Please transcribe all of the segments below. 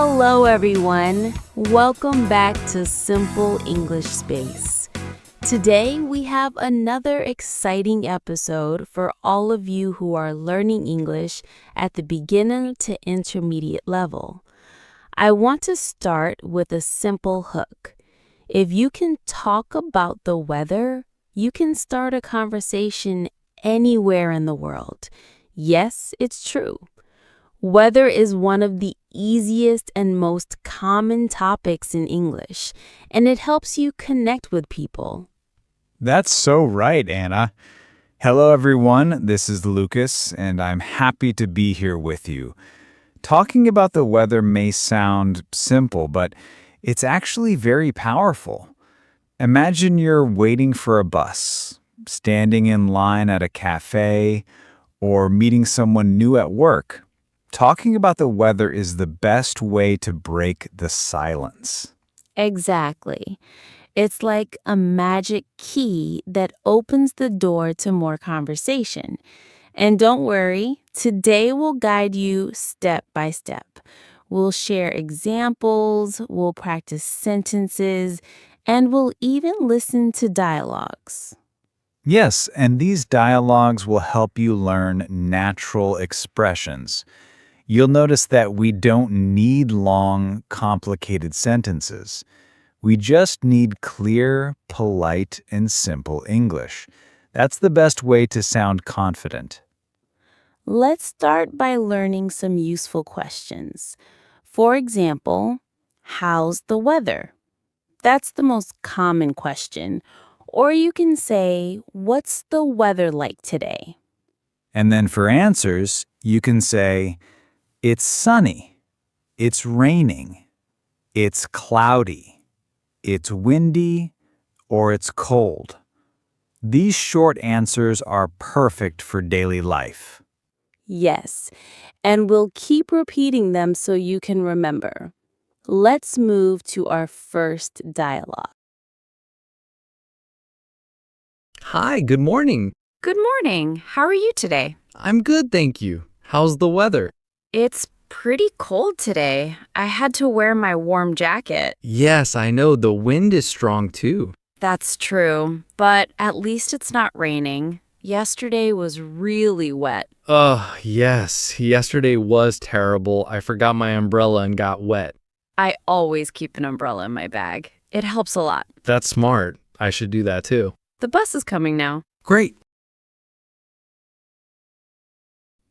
Hello, everyone. Welcome back to Simple English Space. Today, we have another exciting episode for all of you who are learning English at the beginner to intermediate level. I want to start with a simple hook. If you can talk about the weather, you can start a conversation anywhere in the world. Yes, it's true. Weather is one of the easiest and most common topics in English, and it helps you connect with people. That's so right, Anna. Hello, everyone. This is Lucas, and I'm happy to be here with you. Talking about the weather may sound simple, but it's actually very powerful. Imagine you're waiting for a bus, standing in line at a cafe, or meeting someone new at work. Talking about the weather is the best way to break the silence. Exactly. It's like a magic key that opens the door to more conversation. And don't worry, today we'll guide you step by step. We'll share examples, we'll practice sentences, and we'll even listen to dialogues. Yes, and these dialogues will help you learn natural expressions. You'll notice that we don't need long, complicated sentences. We just need clear, polite, and simple English. That's the best way to sound confident. Let's start by learning some useful questions. For example, how's the weather? That's the most common question. Or you can say, what's the weather like today? And then for answers, you can say, it's sunny, it's raining, it's cloudy, it's windy, or it's cold. These short answers are perfect for daily life. Yes, and we'll keep repeating them so you can remember. Let's move to our first dialogue. Hi, good morning. Good morning. How are you today? I'm good, thank you. How's the weather? It's pretty cold today. I had to wear my warm jacket. Yes, I know the wind is strong too. That's true, but at least it's not raining. Yesterday was really wet. Yes. Yesterday was terrible. I forgot my umbrella and got wet. I always keep an umbrella in my bag. It helps a lot. That's smart. I should do that too. The bus is coming now. Great.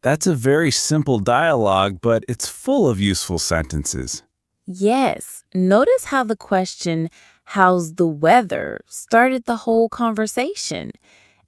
That's a very simple dialogue, but it's full of useful sentences. Yes, notice how the question, how's the weather, started the whole conversation.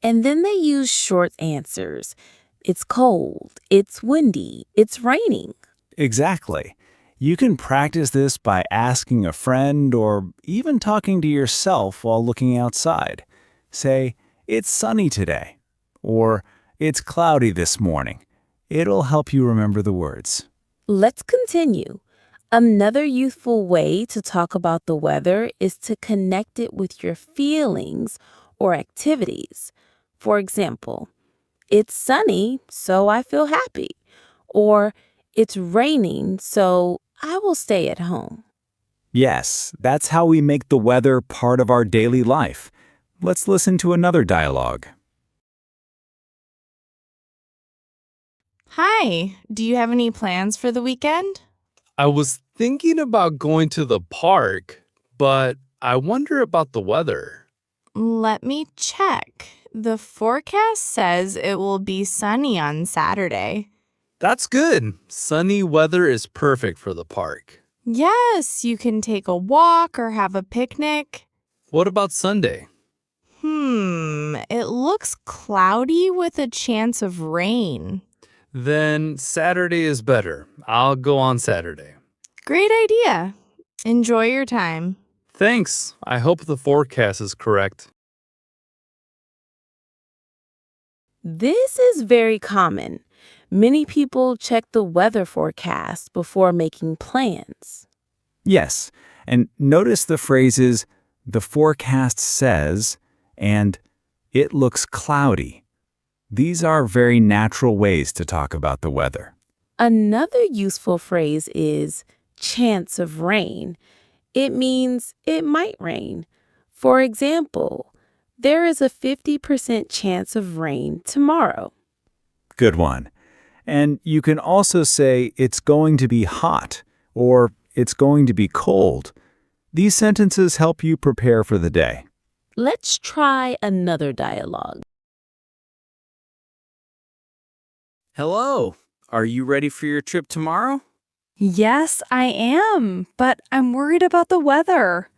And then they use short answers. It's cold, it's windy, it's raining. Exactly. You can practice this by asking a friend or even talking to yourself while looking outside. Say, it's sunny today, or it's cloudy this morning. It'll help you remember the words. Let's continue. Another useful way to talk about the weather is to connect it with your feelings or activities. For example, it's sunny, so I feel happy. Or it's raining, so I will stay at home. Yes, that's how we make the weather part of our daily life. Let's listen to another dialogue. Hi, do you have any plans for the weekend? I was thinking about going to the park, but I wonder about the weather. Let me check. The forecast says it will be sunny on Saturday. That's good. Sunny weather is perfect for the park. Yes, you can take a walk or have a picnic. What about Sunday? It looks cloudy with a chance of rain. Then Saturday is better. I'll go on Saturday. Great idea. Enjoy your time. Thanks. I hope the forecast is correct. This is very common. Many people check the weather forecast before making plans. Yes, and notice the phrases, the forecast says, and it looks cloudy. These are very natural ways to talk about the weather. Another useful phrase is chance of rain. It means it might rain. For example, there is a 50% chance of rain tomorrow. Good one. And you can also say it's going to be hot or it's going to be cold. These sentences help you prepare for the day. Let's try another dialogue. Hello. Are you ready for your trip tomorrow? Yes, I am, but I'm worried about the weather.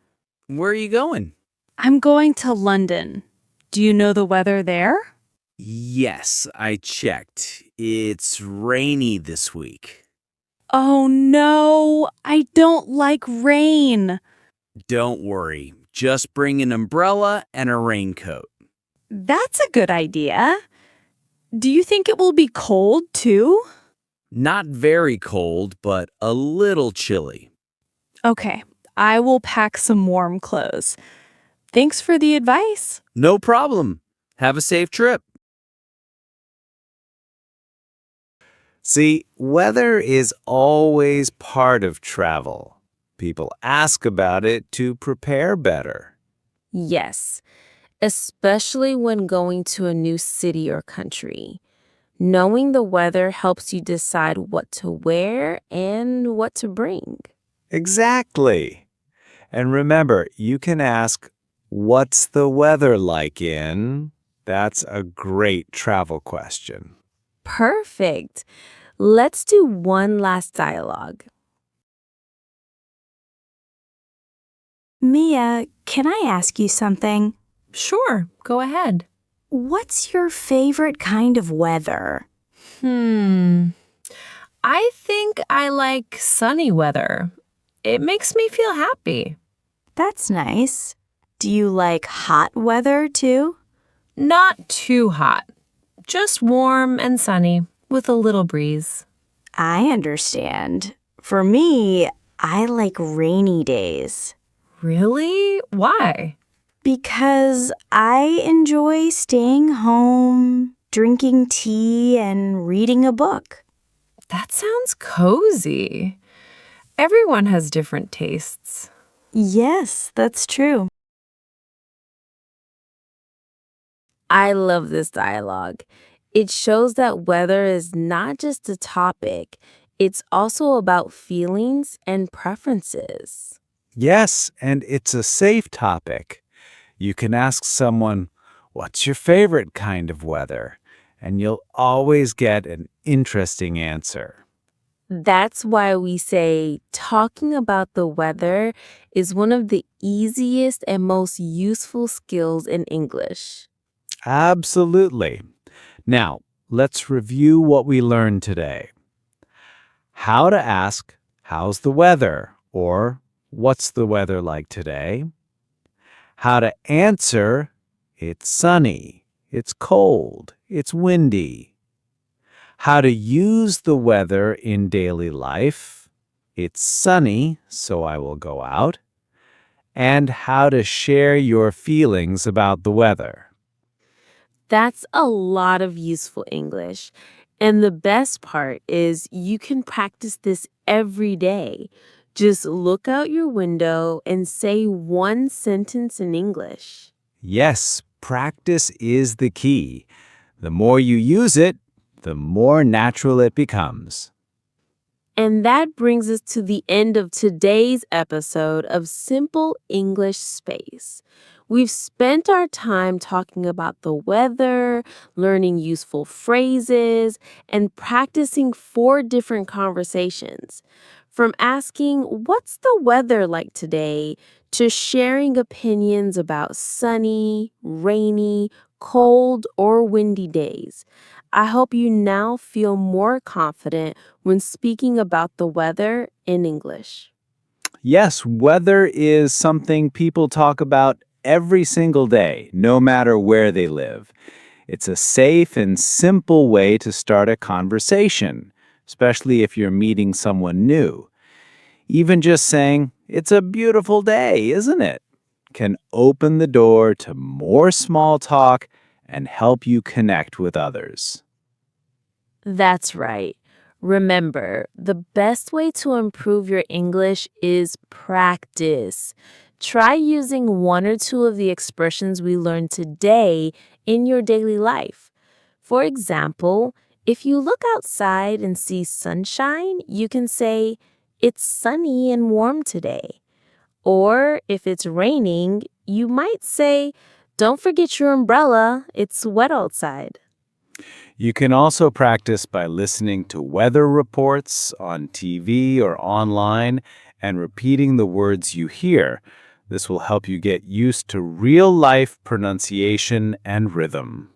Where are you going? I'm going to London. Do you know the weather there? Yes, I checked. It's rainy this week. Oh no, I don't like rain. Don't worry. Just bring an umbrella and a raincoat. That's a good idea. Do you think it will be cold too? Not very cold, but a little chilly. Okay, I will pack some warm clothes. Thanks for the advice. No problem. Have a safe trip. See, weather is always part of travel. People ask about it to prepare better. Yes, especially when going to a new city or country. Knowing the weather helps you decide what to wear and what to bring. Exactly. And remember, you can ask, what's the weather like in? That's a great travel question. Perfect. Let's do one last dialogue. Mia, can I ask you something? Sure, go ahead. What's your favorite kind of weather? I think I like sunny weather. It makes me feel happy. That's nice. Do you like hot weather too? Not too hot. Just warm and sunny with a little breeze. I understand. For me, I like rainy days. Really? Why? Because I enjoy staying home, drinking tea, and reading a book. That sounds cozy. Everyone has different tastes. Yes, that's true. I love this dialogue. It shows that weather is not just a topic, it's also about feelings and preferences. Yes, and it's a safe topic. You can ask someone, what's your favorite kind of weather? And you'll always get an interesting answer. That's why we say talking about the weather is one of the easiest and most useful skills in English. Absolutely. Now, let's review what we learned today. How to ask, how's the weather? Or, what's the weather like today? How to answer, it's sunny, it's cold, it's windy. How to use the weather in daily life, it's sunny, so I will go out. And how to share your feelings about the weather. That's a lot of useful English. And the best part is you can practice this every day. Just look out your window and say one sentence in English. Yes, practice is the key. The more you use it, the more natural it becomes. And that brings us to the end of today's episode of Simple English Space. We've spent our time talking about the weather, learning useful phrases, and practicing 4 different conversations. From asking, what's the weather like today, to sharing opinions about sunny, rainy, cold, or windy days. I hope you now feel more confident when speaking about the weather in English. Yes, weather is something people talk about every single day, no matter where they live. It's a safe and simple way to start a conversation, especially if you're meeting someone new. Even just saying, it's a beautiful day, isn't it? Can open the door to more small talk and help you connect with others. That's right. Remember, the best way to improve your English is practice. Try using one or two of the expressions we learned today in your daily life. For example, if you look outside and see sunshine, you can say, "It's sunny and warm today." Or if it's raining, you might say, "Don't forget your umbrella, it's wet outside." You can also practice by listening to weather reports on TV or online and repeating the words you hear. This will help you get used to real-life pronunciation and rhythm.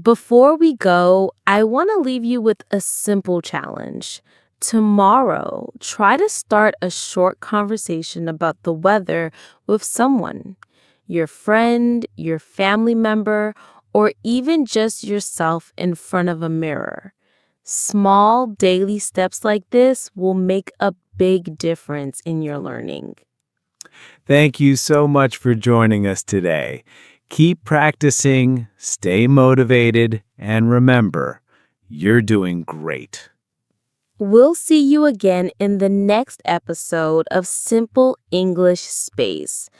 Before we go, I want to leave you with a simple challenge. Tomorrow, try to start a short conversation about the weather with someone, your friend, your family member, or even just yourself in front of a mirror. Small daily steps like this will make a big difference in your learning. Thank you so much for joining us today. Keep practicing, stay motivated, and remember, you're doing great. We'll see you again in the next episode of Simple English Space.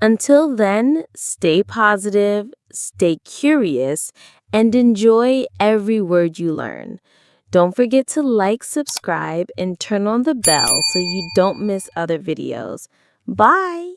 Until then, stay positive, stay curious, and enjoy every word you learn. Don't forget to like, subscribe, and turn on the bell so you don't miss other videos. Bye!